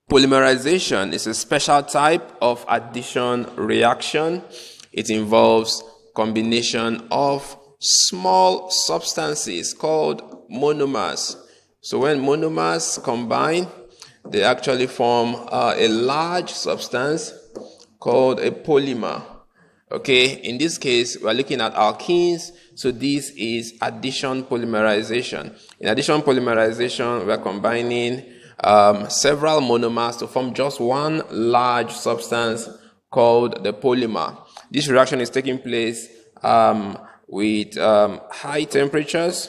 Polymerization is a special type of addition reaction. It involves combination of small substances called monomers. So when monomers combine, they actually form a large substance called a polymer. Okay, in this case, we're looking at alkenes. So this is addition polymerization. In addition polymerization, we're combining several monomers to form just one large substance called the polymer. This reaction is taking place with high temperatures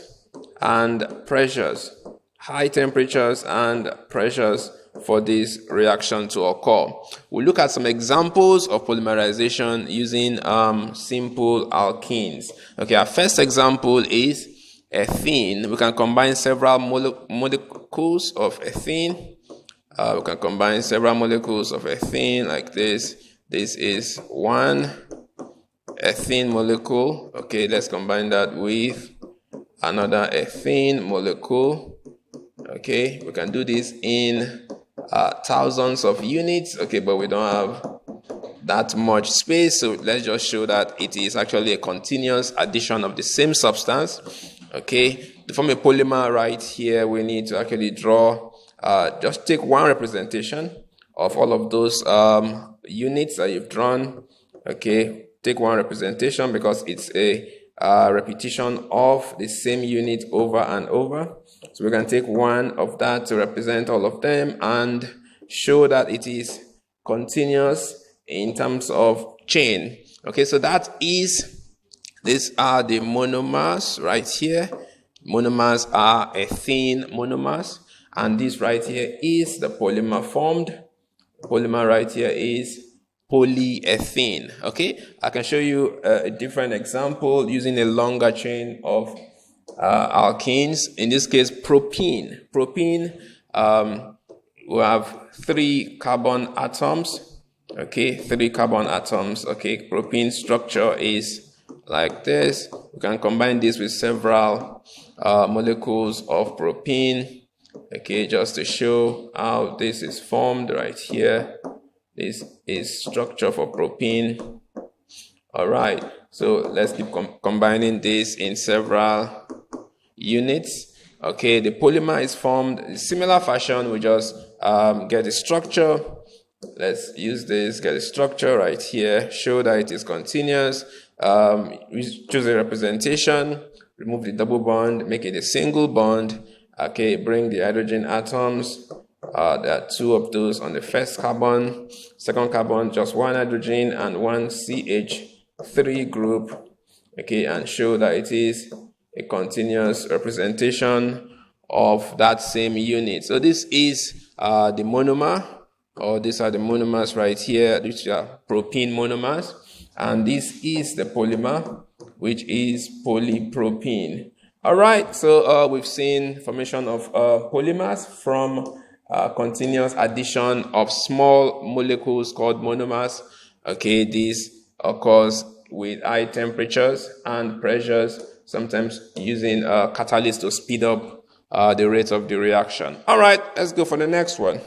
and pressures. High temperatures and pressures for this reaction to occur. We'll look at some examples of polymerization using simple alkenes. Okay, our first example is ethene. We can combine several molecules of ethene. We can combine several molecules of ethene like this. This is one ethene molecule. Okay, let's combine that with another ethene molecule. Okay, we can do this in thousands of units. Okay, but we don't have that much space, so let's just show that it is actually a continuous addition of the same substance. Okay, to form a polymer right here, we need to actually draw, just take one representation of all of those units that you've drawn. Okay, take one representation because it's a repetition of the same unit over and over. So we can take one of that to represent all of them and show that it is continuous in terms of chain. Okay, so these are the monomers right here. Monomers are ethene monomers, and this right here is the polymer formed. Polymer right here is polyethene. Okay, I can show you a different example using a longer chain of alkenes. In this case, propene. Propene, we have 3 carbon atoms. Okay, 3 carbon atoms. Okay, propene structure is like this. We can combine this with several molecules of propene. Okay, just to show how this is formed right here. This is structure for propene. All right, so let's keep combining this in several units. Okay, the polymer is formed in similar fashion. We just get the structure. Let's use this, get a structure right here, show that it is continuous. We choose a representation, remove the double bond, make it a single bond. Okay, bring the hydrogen atoms. There are 2 of those on the first carbon. Second carbon, just 1 hydrogen and 1 CH3 group. Okay, and show that it is a continuous representation of that same unit. So this is the monomer, or these are the monomers right here, which are propene monomers, and this is the polymer, which is polypropene. All right, so we've seen formation of polymers from continuous addition of small molecules called monomers. Okay, this occurs with high temperatures and pressures, sometimes using catalysts to speed up the rate of the reaction. All right, let's go for the next one.